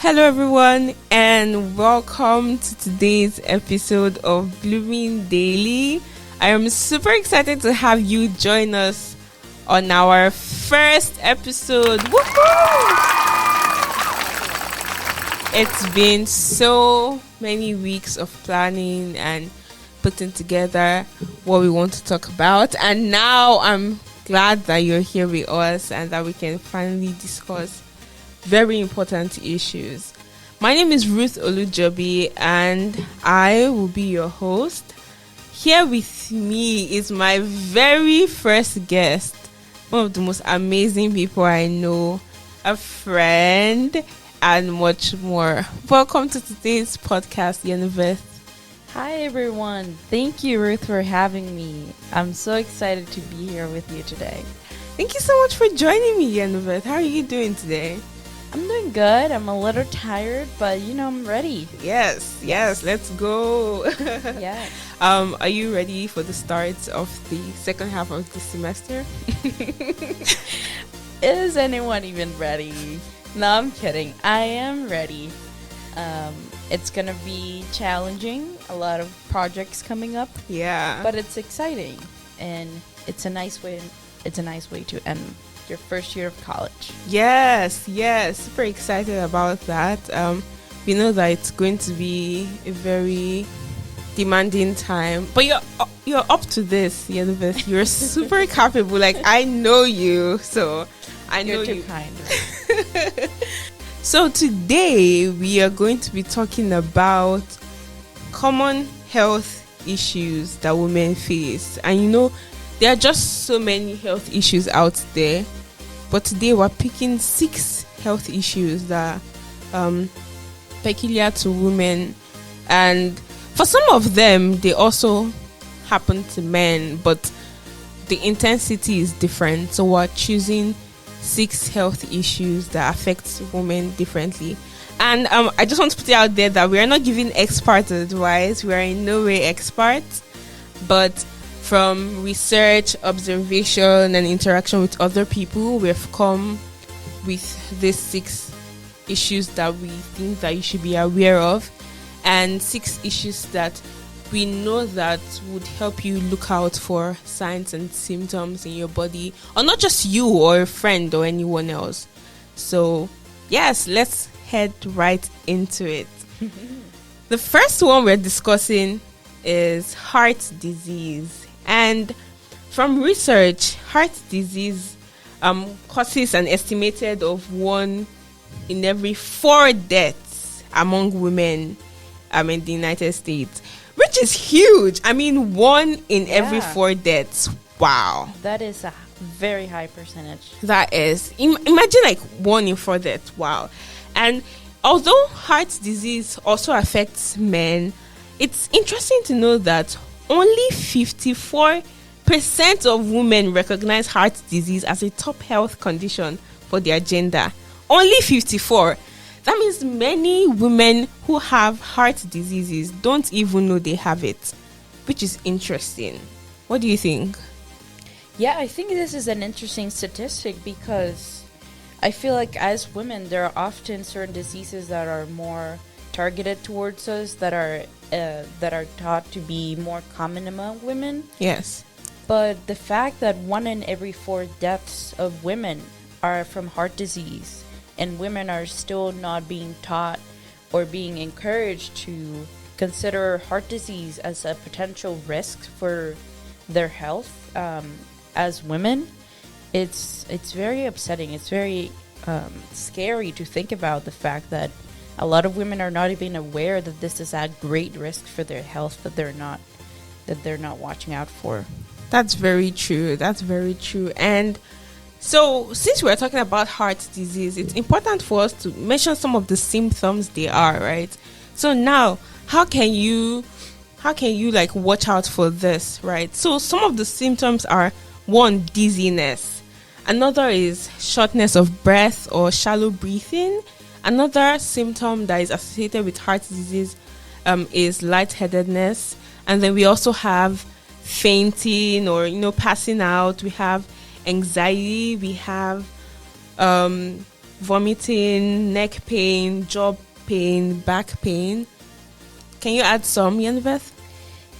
Hello, everyone, and welcome to today's episode of Blooming Daily. I am super excited to have you join us on our first episode. Woohoo! It's been so many weeks of planning and putting together what we want to talk about, and now I'm glad that you're here with us and that we can finally discuss very important issues. My name is Ruth Olujobi and I will be your host. Here with me is my very first guest, one of the most amazing people I know, a friend, and much more. Welcome to today's podcast, Yanevith. Hi everyone. Thank you, Ruth, for having me. I'm so excited to be here with you today. Thank you so much for joining me, Yanevith. How are you doing today? I'm doing good. I'm a little tired, but I'm ready. Yes, let's go. Yeah. Are you ready for the start of the second half of the semester? Is anyone even ready? No, I'm kidding. I am ready. It's gonna be challenging. A lot of projects coming up. Yeah. But it's exciting, and it's a nice way. It's a nice way to end your first year of college. Yes. Super excited about that. We know that it's going to be a very demanding time, but you're up to this, Yanevith. You're super capable. Like, I know you, so I know You're too you. kind. So today we are going to be talking about common health issues that women face. And there are just so many health issues out there. But today we're picking 6 health issues that are peculiar to women. And for some of them, they also happen to men, but the intensity is different. So we're choosing 6 health issues that affect women differently. And I just want to put it out there that we are not giving expert advice. We are in no way experts, but from research, observation, and interaction with other people, we have come with these 6 issues that we think that you should be aware of, and 6 issues that we know that would help you look out for signs and symptoms in your body, or not just you or a friend or anyone else. So yes, let's head right into it. The first one we're discussing is heart disease. And from research, heart disease causes an estimated of 1 in every 4 deaths among women in the United States, which is huge. 1 in every 4 deaths. Wow. That is a very high percentage. That is. Imagine like 1 in 4 deaths. Wow. And although heart disease also affects men, it's interesting to know that only 54% of women recognize heart disease as a top health condition for their gender. Only 54. That means many women who have heart diseases don't even know they have it, which is interesting. What do you think? Yeah, I think this is an interesting statistic because I feel like as women, there are often certain diseases that are more targeted towards us, that are thought to be more common among women. Yes. But the fact that 1 in every 4 deaths of women are from heart disease, and women are still not being taught or being encouraged to consider heart disease as a potential risk for their health as women, it's very upsetting. It's very scary to think about the fact that a lot of women are not even aware that this is at great risk for their health, that they're not watching out for. That's very true. And so, since we're talking about heart disease, it's important for us to mention some of the symptoms they are, right? So now, how can you like watch out for this, right? So some of the symptoms are 1, dizziness. Another is shortness of breath or shallow breathing. Another symptom that is associated with heart disease is lightheadedness. And then we also have fainting or passing out. We have anxiety. We have vomiting, neck pain, jaw pain, back pain. Can you add some, Yanevith?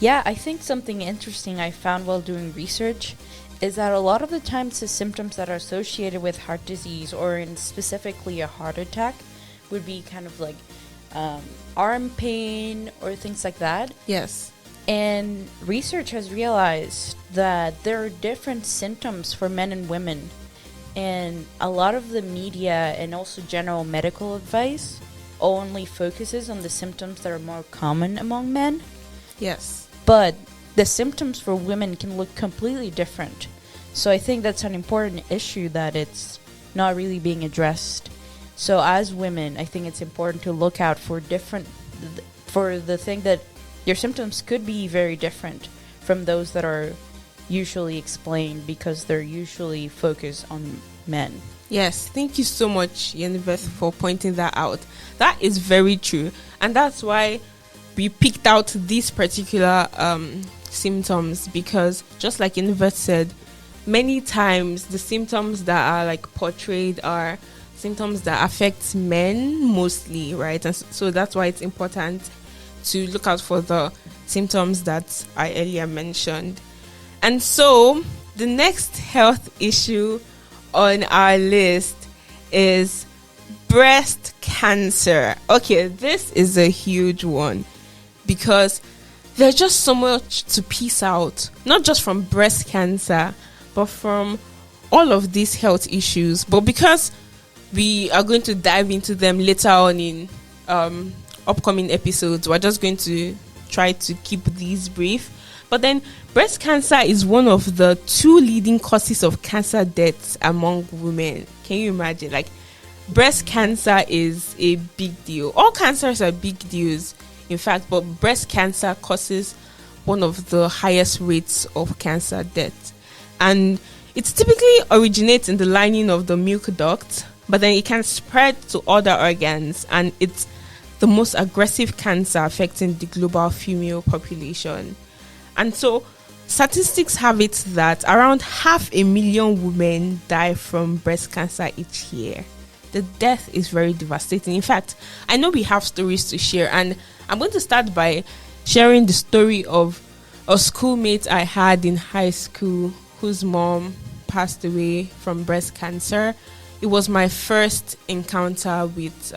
Yeah, I think something interesting I found while doing research is that a lot of the times the symptoms that are associated with heart disease or in specifically a heart attack would be kind of like arm pain or things like that. Yes. And research has realized that there are different symptoms for men and women. And a lot of the media and also general medical advice only focuses on the symptoms that are more common among men. Yes. But the symptoms for women can look completely different. So I think that's an important issue that it's not really being addressed. So as women, I think it's important to look out for the thing that your symptoms could be very different from those that are usually explained because they're usually focused on men. Yes, thank you so much, Yanevith, for pointing that out. That is very true. And that's why we picked out these particular symptoms, because just like Yanevith said, many times the symptoms that are like portrayed are symptoms that affect men mostly, right? And so that's why it's important to look out for the symptoms that I earlier mentioned. And so the next health issue on our list is breast cancer. Okay, this is a huge one because there's just so much to piece out, not just from breast cancer, but from all of these health issues. But because we are going to dive into them later on in upcoming episodes, we're just going to try to keep these brief. But then breast cancer is one of the 2 leading causes of cancer deaths among women. Can you imagine? Like, breast cancer is a big deal. All cancers are big deals, in fact, but breast cancer causes one of the highest rates of cancer death. And it typically originates in the lining of the milk duct, but then it can spread to other organs, and it's the most aggressive cancer affecting the global female population. And so statistics have it that around 500,000 women die from breast cancer each year. The death is very devastating. In fact, I know we have stories to share, and I'm going to start by sharing the story of a schoolmate I had in high school whose mom passed away from breast cancer. It was my first encounter with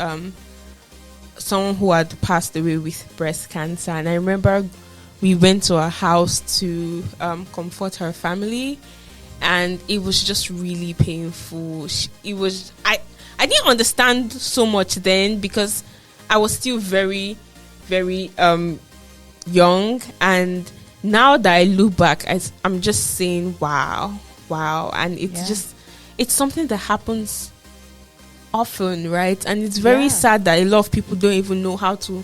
someone who had passed away with breast cancer, and I remember we went to her house to comfort her family, and it was just really painful. I didn't understand so much then because I was still very, very young, and now that I look back, I'm just saying, wow, and it's something that happens often, right? And it's very sad that a lot of people don't even know how to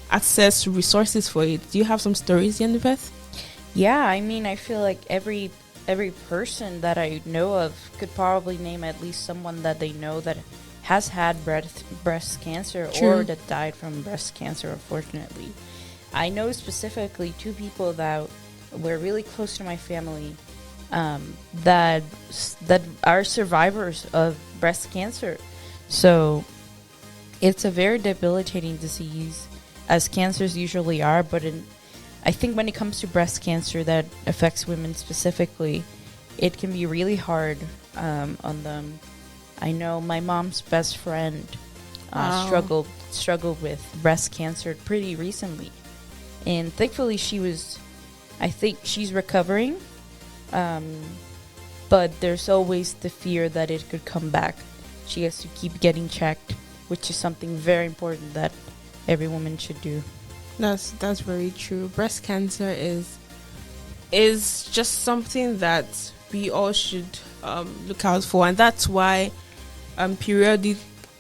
access resources for it. Do you have some stories, Yanevith? Yeah, I mean, I feel like every person that I know of could probably name at least someone that they know that has had breast cancer. True. Or that died from breast cancer, unfortunately. I know specifically 2 people that were really close to my family that are survivors of breast cancer. So it's a very debilitating disease, as cancers usually are, but I think when it comes to breast cancer that affects women specifically, it can be really hard on them. I know my mom's best friend struggled with breast cancer pretty recently, and thankfully I think she's recovering, but there's always the fear that it could come back. She has to keep getting checked, which is something very important that every woman should do. That's very true. Breast cancer is just something that we all should look out for, and that's why periodic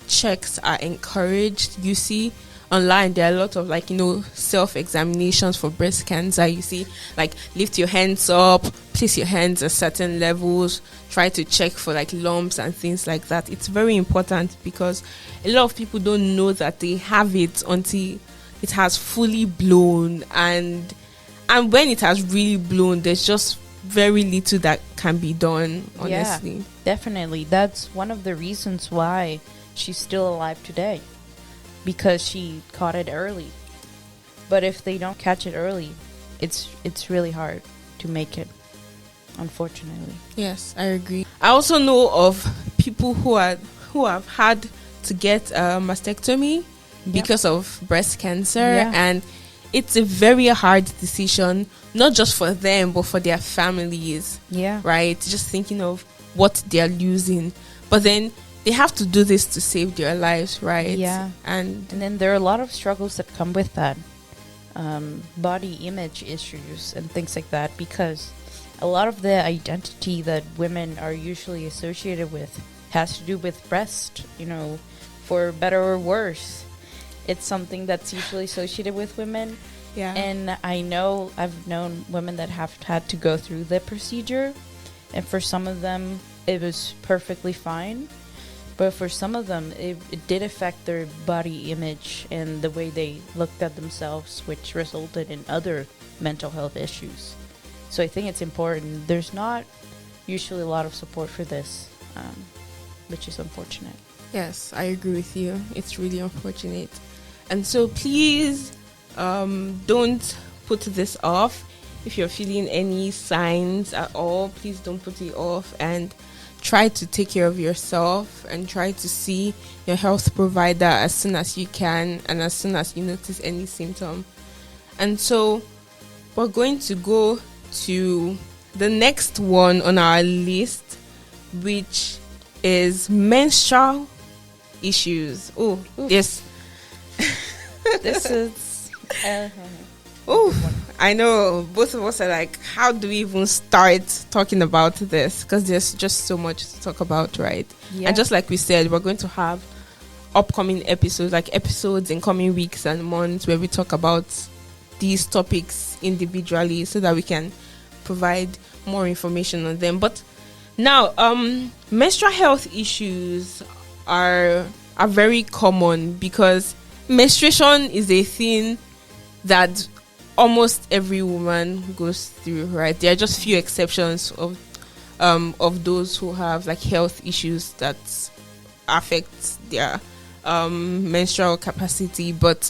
checks are encouraged. You see online there are a lot of self-examinations for breast cancer. You see, like, lift your hands up, place your hands at certain levels, try to check for lumps and things like that. It's very important because a lot of people don't know that they have it until it has fully blown, and when it has really blown, there's just very little that can be done, honestly. Yeah, definitely. That's one of the reasons why she's still alive today, because she caught it early. But if they don't catch it early, it's really hard to make it, unfortunately. Yes, I agree. I also know of people who have had to get a mastectomy because of breast cancer, and it's a very hard decision, not just for them but for their families. Yeah. Right? Just thinking of what they're losing. But then they have to do this to save their lives, right? Yeah. And then there are a lot of struggles that come with that. Body image issues and things like that, because a lot of the identity that women are usually associated with has to do with breast, for better or worse. It's something that's usually associated with women. yeah. And I've known women that have had to go through the procedure, and for some of them it was perfectly fine, but for some of them it did affect their body image and the way they looked at themselves, which resulted in other mental health issues. So I think it's important. There's not usually a lot of support for this, which is unfortunate. Yes, I agree with you. It's really unfortunate. And so please don't put this off. If you're feeling any signs at all, please don't put it off, and try to take care of yourself and try to see your health provider as soon as you can and as soon as you notice any symptom. And so we're going to go to the next one on our list, which is menstrual issues. Oh, yes. This is I know both of us are like, how do we even start talking about this? Because there's just so much to talk about, right? Yeah. And just like we said, we're going to have upcoming episodes in coming weeks and months where we talk about these topics individually so that we can provide more information on them. But now, menstrual health issues are very common because menstruation is a thing that almost every woman goes through, right? There are just few exceptions of those who have like health issues that affect their menstrual capacity. But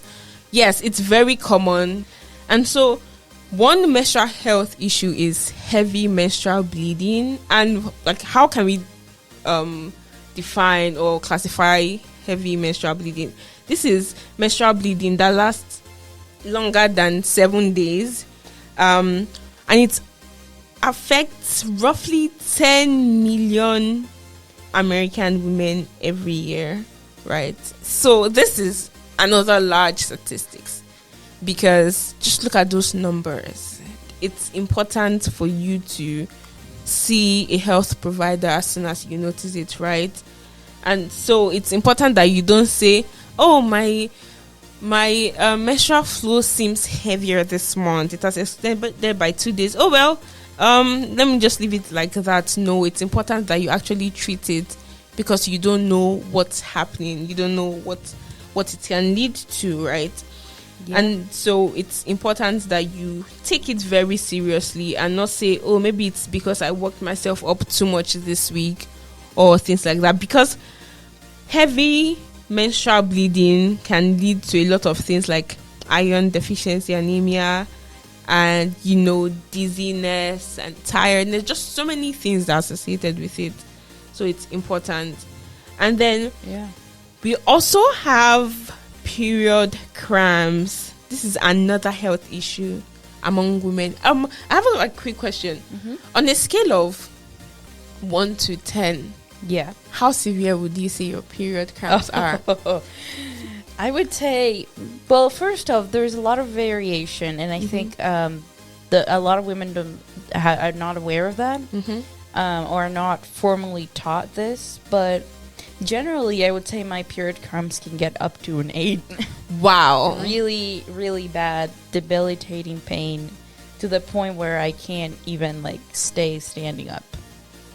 yes, it's very common. And so one menstrual health issue is heavy menstrual bleeding. And like, how can we define or classify heavy menstrual bleeding? This is menstrual bleeding that lasts longer than 7 days, and it affects roughly 10 million American women every year, right? So this is another large statistics, because just look at those numbers. It's important for you to see a health provider as soon as you notice it, right? And so it's important that you don't say, oh, my menstrual flow seems heavier this month. It has extended by 2 days. Oh, well, let me just leave it like that. No, it's important that you actually treat it, because you don't know what's happening. You don't know what it can lead to, right? Yeah. And so it's important that you take it very seriously and not say, oh, maybe it's because I worked myself up too much this week or things like that, because heavy menstrual bleeding can lead to a lot of things like iron deficiency, anemia, and dizziness and tiredness, just so many things that are associated with it. So it's important. And then we also have period cramps. This is another health issue among women. I have a quick question. On a scale of 1 to 10, how severe would you say your period cramps are? I would say, well, first off, there's a lot of variation, and I think a lot of women are not aware of that, or are not formally taught this. But generally, I would say my period cramps can get up to an 8. Wow. Really, really bad, debilitating pain to the point where I can't even stay standing up.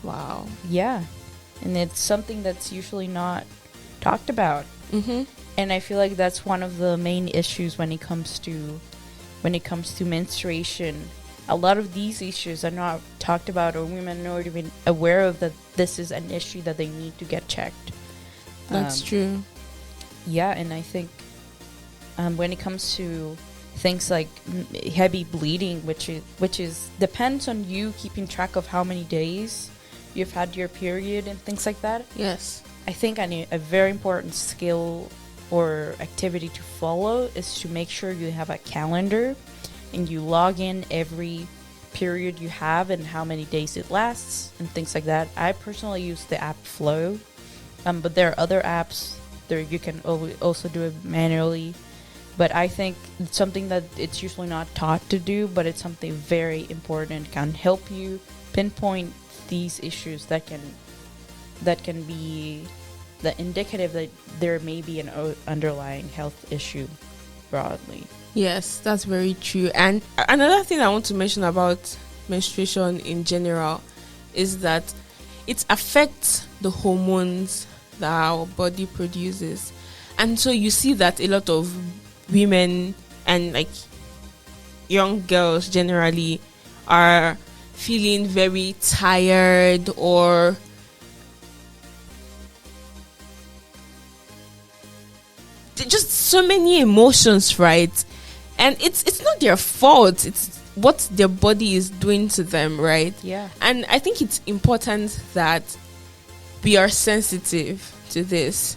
Wow. Yeah. And it's something that's usually not talked about. And I feel like that's one of the main issues when it comes to menstruation, a lot of these issues are not talked about, or women are not even aware of that this is an issue that they need to get checked. That's true. Yeah, and I think when it comes to things like heavy bleeding, which is depends on you keeping track of how many days you've had your period and things like that. Yes. I think a very important skill or activity to follow is to make sure you have a calendar and you log in every period you have and how many days it lasts and things like that. I personally use the app Flow, but there are other apps there you can also do it manually. But I think it's something that it's usually not taught to do, but it's something very important, can help you pinpoint these issues that can be the indicative that there may be an underlying health issue broadly. Yes, that's very true. And another thing I want to mention about menstruation in general is that it affects the hormones that our body produces. And so you see that a lot of women and like young girls generally are feeling very tired or just so many emotions, right? And it's not their fault. It's what their body is doing to them, right? Yeah. And I think it's important that we are sensitive to this.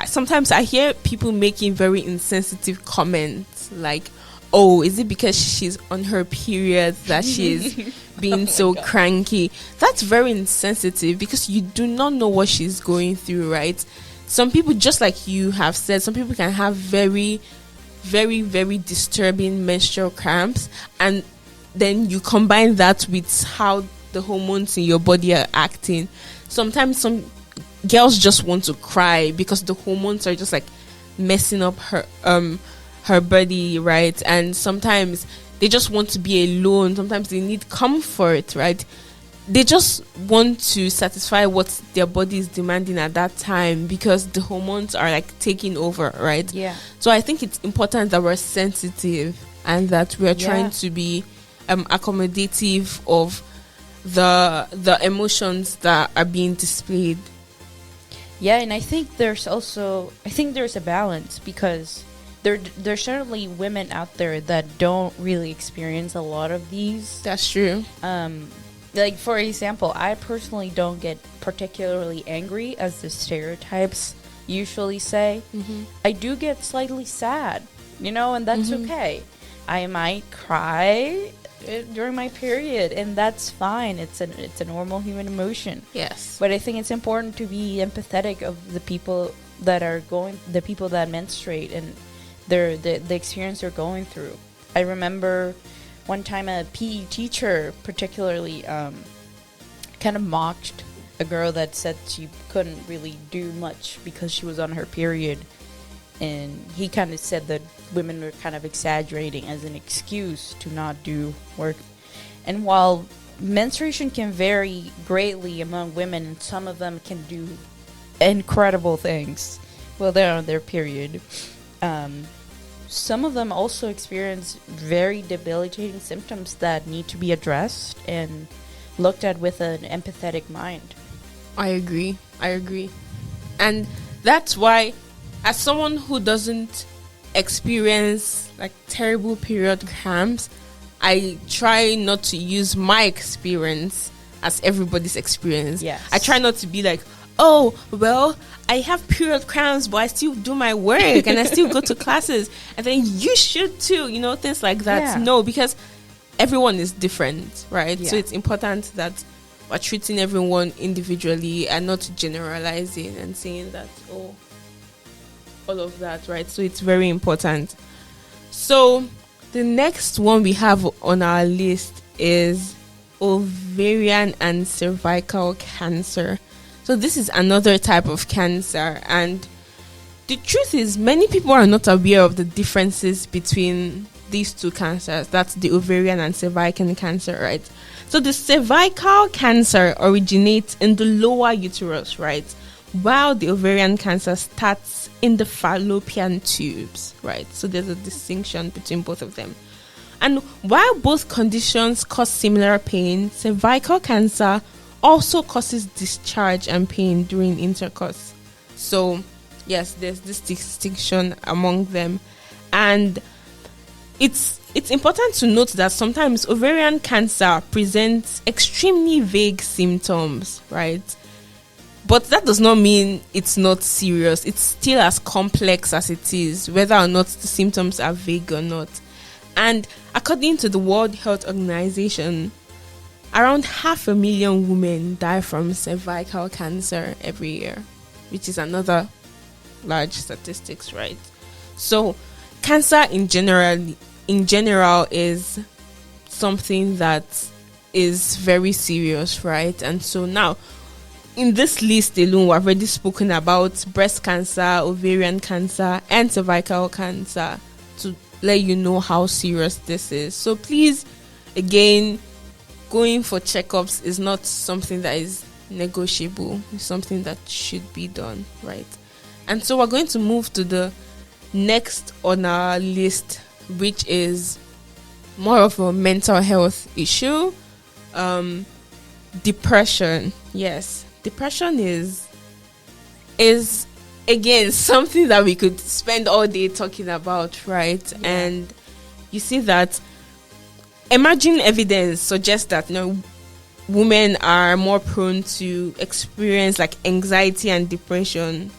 Sometimes I hear people making very insensitive comments like, oh, is it because she's on her period that she's being so cranky? That's very insensitive because you do not know what she's going through, right? Some people, just like you have said, some people can have very, very, very disturbing menstrual cramps, and then you combine that with how the hormones in your body are acting. Sometimes some girls just want to cry because the hormones are just like messing up her body, right? And sometimes they just want to be alone. Sometimes they need comfort, right? They just want to satisfy what their body is demanding at that time because the hormones are like taking over, right? Yeah. So I think it's important that we're sensitive and that we're trying to be accommodative of the emotions that are being displayed. Yeah, and I think there's a balance because there's certainly women out there that don't really experience a lot of these. That's true. Like, for example, I personally don't get particularly angry, as the stereotypes usually say. Mm-hmm. I do get slightly sad, and that's okay. I might cry during my period, and that's fine. It's a normal human emotion. Yes. But I think it's important to be empathetic of the people that menstruate and the experience they're going through. I remember one time a PE teacher particularly kind of mocked a girl that said she couldn't really do much because she was on her period. And he kind of said that women were kind of exaggerating as an excuse to not do work. And while menstruation can vary greatly among women, and some of them can do incredible things while they're on their period, some of them also experience very debilitating symptoms that need to be addressed and looked at with an empathetic mind. I agree. And that's why, as someone who doesn't experience like terrible period cramps, I try not to use my experience as everybody's experience. Yes. I try not to be like, oh, well, I have period cramps, but I still do my work and I still go to classes. And then you should too, things like that. Yeah. No, because everyone is different, right? Yeah. So it's important that we're treating everyone individually and not generalizing and saying that, oh, all of that, right? So it's very important. So the next one we have on our list is ovarian and cervical cancer. So this is another type of cancer, and the truth is many people are not aware of the differences between these two cancers. That's the ovarian and cervical cancer, right? So the cervical cancer originates in the lower uterus, right? While the ovarian cancer starts in the fallopian tubes, right? So there's a distinction between both of them. And while both conditions cause similar pain, cervical cancer also causes discharge and pain during intercourse. So, yes, there's this distinction among them. And it's important to note that sometimes ovarian cancer presents extremely vague symptoms, right? But that does not mean it's not serious. It's still as complex as it is, whether or not the symptoms are vague or not. And according to the World Health Organization, around 500,000 women die from cervical cancer every year, which is another large statistics, right? So cancer in general is something that is very serious, right? And so now, in this list alone, we've already spoken about breast cancer, ovarian cancer, and cervical cancer to let you know how serious this is. So please, again, going for checkups is not something that is negotiable. It's something that should be done, right? And so we're going to move to the next on our list, which is more of a mental health issue. Depression. Yes. Depression is again something that we could spend all day talking about, right? Yeah. And you see that emerging evidence suggests that women are more prone to experience like anxiety and depression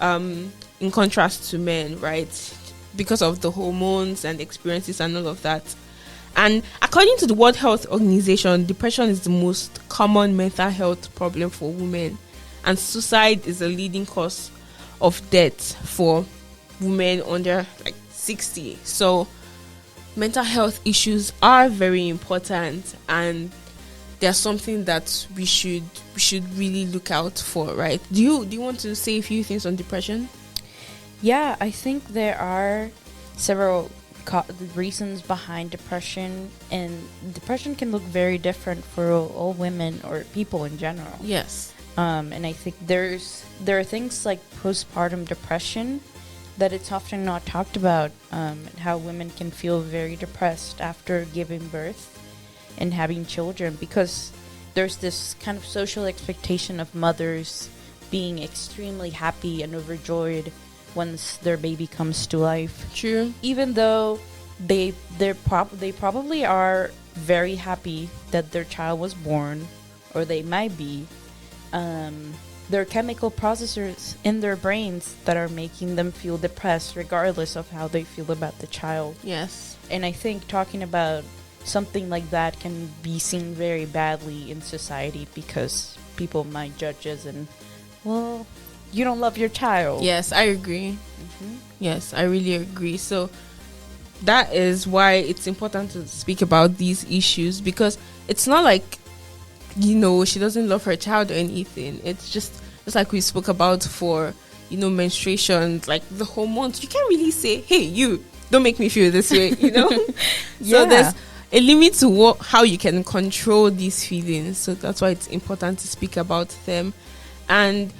in contrast to men, right? Because of the hormones and experiences and all of that. And according to the World Health Organization, depression is the most common mental health problem for women, and suicide is a leading cause of death for women under like 60. So mental health issues are very important, and they're something that we should really look out for, right? Do you want to say a few things on depression? Yeah, I think there are several reasons behind depression, and depression can look very different for all women or people in general. Yes. And I think there are things like postpartum depression that it's often not talked about, and how women can feel very depressed after giving birth and having children, because there's this kind of social expectation of mothers being extremely happy and overjoyed once their baby comes to life. True. Even though they probably are very happy that their child was born, or they might be, there are chemical processors in their brains that are making them feel depressed regardless of how they feel about the child. Yes. And I think talking about something like that can be seen very badly in society, because people might judge us and, well, you don't love your child. Yes, I agree. Mm-hmm. Yes, I really agree. So that is why it's important to speak about these issues, because it's not like, she doesn't love her child or anything. It's just like we spoke about for, menstruation, like the hormones. You can't really say, hey, you, don't make me feel this way, Yeah. So there's a limit to how you can control these feelings. So that's why it's important to speak about them. And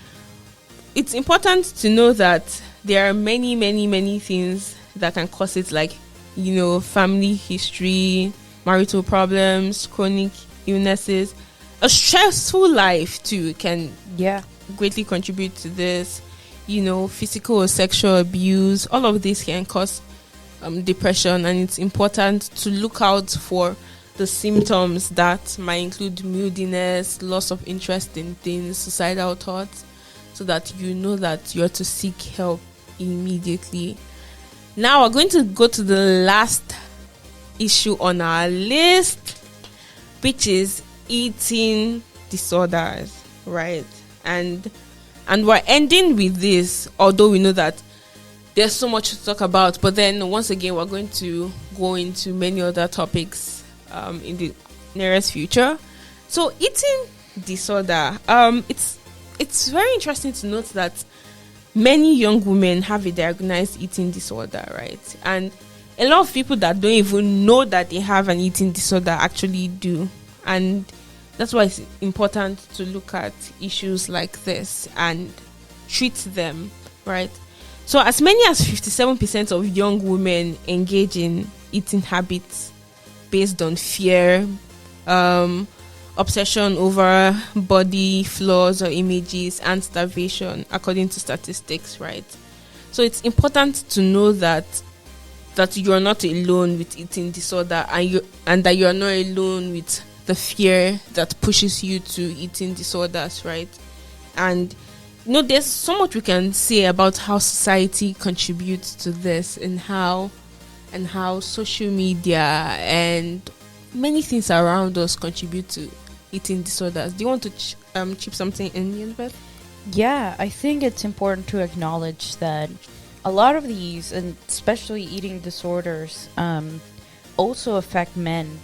it's important to know that there are many, many, many things that can cause it, like, family history, marital problems, chronic illnesses. A stressful life too can greatly contribute to this. Physical or sexual abuse, all of this can cause depression, and it's important to look out for the symptoms that might include moodiness, loss of interest in things, suicidal thoughts, so that you know that you're to seek help immediately. Now we're going to go to the last issue on our list, which is eating disorders, right? And we're ending with this, although we know that there's so much to talk about, but then once again we're going to go into many other topics in the nearest future. So eating disorder, it's very interesting to note that many young women have a diagnosed eating disorder, right? And a lot of people that don't even know that they have an eating disorder actually do. And that's why it's important to look at issues like this and treat them, right? So as many as 57% of young women engage in eating habits based on fear, um, obsession over body flaws or images, and starvation, according to statistics, right? So it's important to know that you're not alone with eating disorder, and that you're not alone with the fear that pushes you to eating disorders, right? And there's so much we can say about how society contributes to this, and how social media and many things around us contribute to eating disorders. Do you want to chip something in, Yanevith? Yeah, I think it's important to acknowledge that a lot of these, and especially eating disorders, also affect men.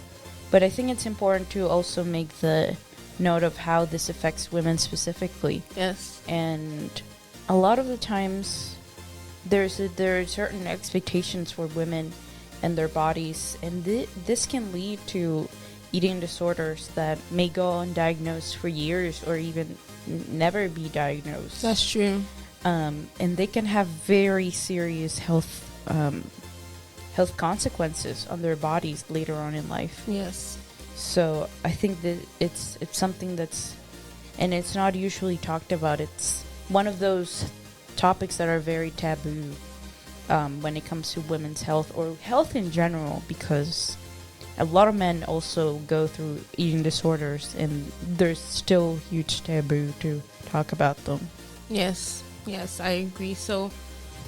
But I think it's important to also make the note of how this affects women specifically. Yes. And a lot of the times, there are certain expectations for women and their bodies, and this can lead to eating disorders that may go undiagnosed for years or even never be diagnosed. That's true. And they can have very serious health consequences on their bodies later on in life. Yes. So I think that it's something that's, and it's not usually talked about. It's one of those topics that are very taboo when it comes to women's health or health in general, because a lot of men also go through eating disorders, and there's still huge taboo to talk about them. Yes, I agree. So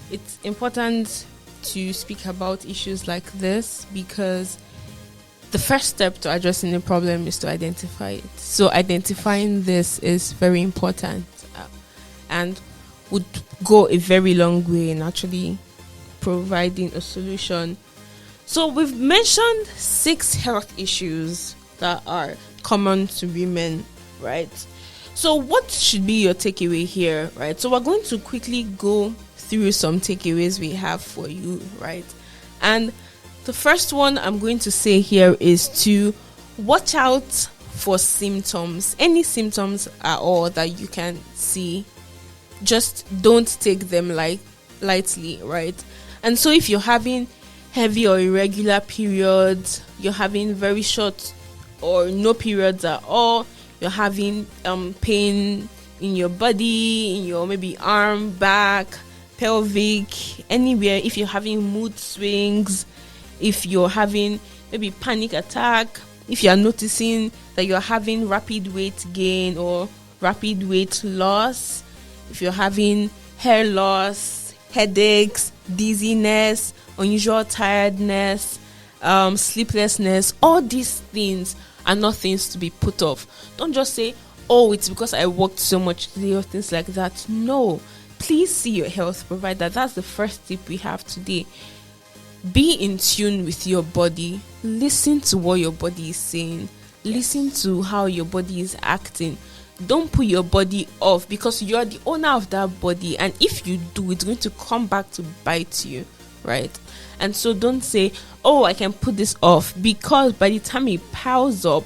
it's important to speak about issues like this, because the first step to addressing the problem is to identify it. So identifying this is very important, and would go a very long way in actually providing a solution. So we've mentioned 6 health issues that are common to women, right? So what should be your takeaway here, right? So we're going to quickly go through some takeaways we have for you, right? And the first one I'm going to say here is to watch out for symptoms. Any symptoms at all that you can see, just don't take them lightly, right? And so if you're having heavy or irregular periods, you're having very short or no periods at all, you're having pain in your body, in your maybe arm, back, pelvic, anywhere, if you're having mood swings, if you're having maybe panic attack, if you're noticing that you're having rapid weight gain or rapid weight loss, if you're having hair loss, headaches, dizziness, unusual tiredness, sleeplessness, all these things are not things to be put off. Don't just say, oh, it's because I worked so much today or things like that. No, please see your health provider. That's the first tip we have today. Be in tune with your body. Listen to what your body is saying. Listen to how your body is acting. Don't put your body off, because you're the owner of that body, and if you do, it's going to come back to bite you, right? And so don't say, oh, I can put this off, because by the time it piles up,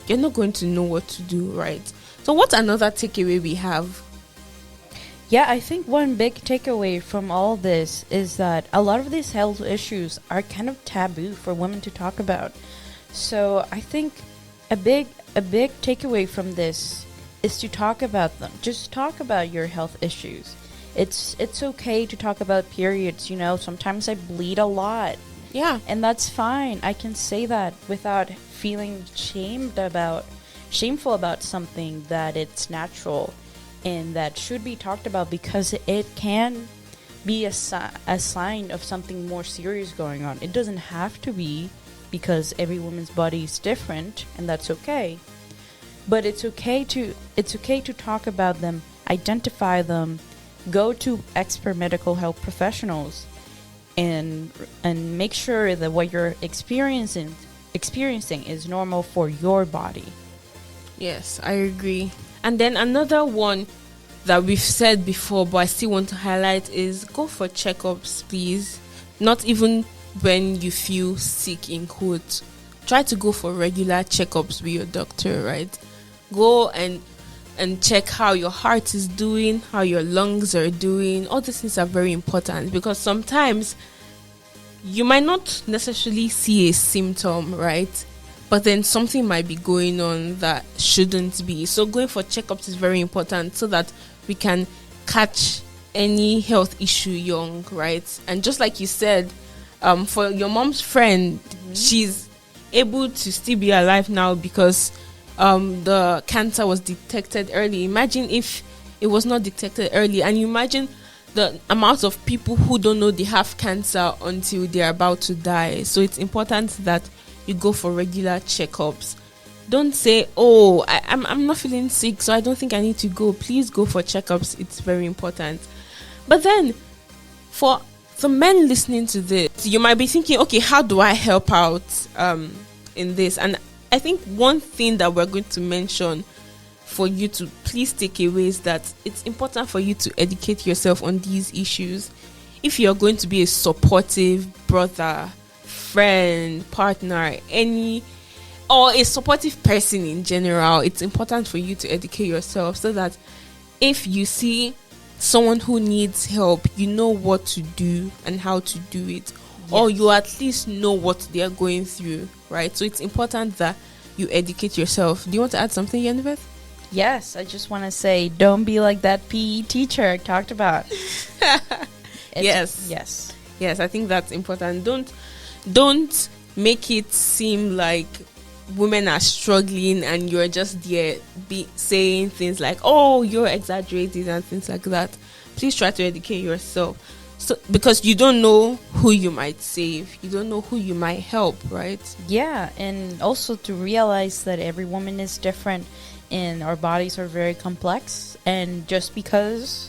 you're not going to know what to do, right? So what's another takeaway we have? Yeah, I think one big takeaway from all this is that a lot of these health issues are kind of taboo for women to talk about. So I think a big takeaway from this is to talk about them. Just talk about your health issues. It's okay to talk about periods. Sometimes I bleed a lot. Yeah. And that's fine. I can say that without feeling shameful about something, that it's natural and that should be talked about, because it can be a sign of something more serious going on. It doesn't have to be, because every woman's body is different, and that's okay. But it's okay to talk about them, identify them, go to expert medical health professionals, and make sure that what you're experiencing is normal for your body. Yes, I agree. And then another one that we've said before, but I still want to highlight, is go for checkups, please. Not even when you feel sick, in quotes. Try to go for regular checkups with your doctor, right? Go and check how your heart is doing, how your lungs are doing. All these things are very important, because sometimes you might not necessarily see a symptom, right? But then something might be going on that shouldn't be. So going for checkups is very important so that we can catch any health issue young, right? And just like you said, for your mom's friend, she's able to still be alive now because the cancer was detected early. Imagine if it was not detected early, and you imagine the amount of people who don't know they have cancer until they're about to die. So it's important that you go for regular checkups. Don't say, oh, I'm not feeling sick, so I don't think I need to go. Please go for checkups. It's very important. But then for the men listening to this, you might be thinking, okay, how do I help out in this? And I think one thing that we're going to mention for you to please take away is that it's important for you to educate yourself on these issues. If you're going to be a supportive brother, friend, partner, or a supportive person in general, it's important for you to educate yourself so that if you see someone who needs help, you know what to do and how to do it. Yes. Or you at least know what they are going through, right? So it's important that you educate yourself. Do you want to add something, Yanevith? Yes, I just want to say, don't be like that PE teacher I talked about. Yes, I think that's important. Don't make it seem like women are struggling and you're just there saying things like, oh, you're exaggerating and things like that. Please try to educate yourself, so because you don't know who you might save, you don't know who you might help, right? Yeah, and also to realize that every woman is different and our bodies are very complex, and just because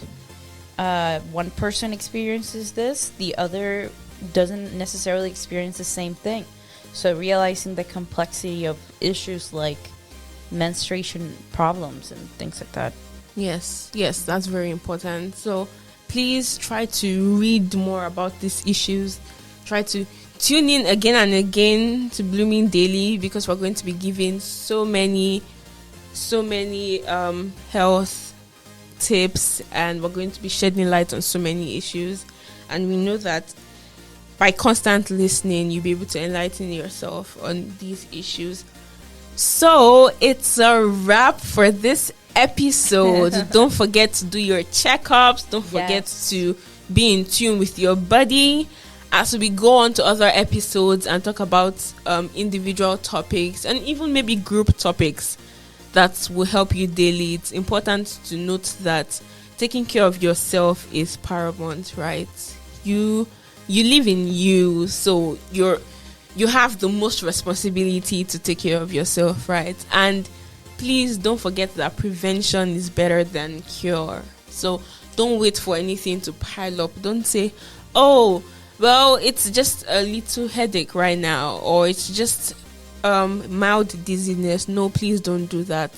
one person experiences this, the other doesn't necessarily experience the same thing. So realizing the complexity of issues like menstruation problems and things like that. Yes, that's very important. So please try to read more about these issues. Try to tune in again and again to Blooming Daily, because we're going to be giving so many health tips, and we're going to be shedding light on so many issues. And we know that by constant listening, you'll be able to enlighten yourself on these issues. So it's a wrap for this episode. Don't forget to do your checkups. Don't forget to be in tune with your body as we go on to other episodes and talk about individual topics and even maybe group topics that will help you daily. It's important to note that taking care of yourself is paramount, right? You live in you, so you have the most responsibility to take care of yourself, right? And please don't forget that prevention is better than cure. So don't wait for anything to pile up. Don't say, oh, well, it's just a little headache right now, or it's just mild dizziness. No, please don't do that.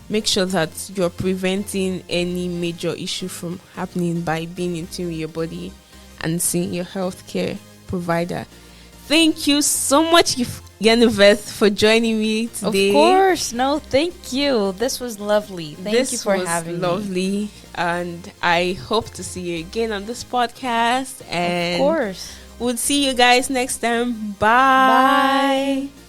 Make sure that you're preventing any major issue from happening by being in tune with your body and seeing your healthcare provider. Thank you so much, Yanevith, for joining me today. Of course. No, thank you. This was lovely. Thank you for having me. This was lovely. And I hope to see you again on this podcast. And of course. We'll see you guys next time. Bye. Bye.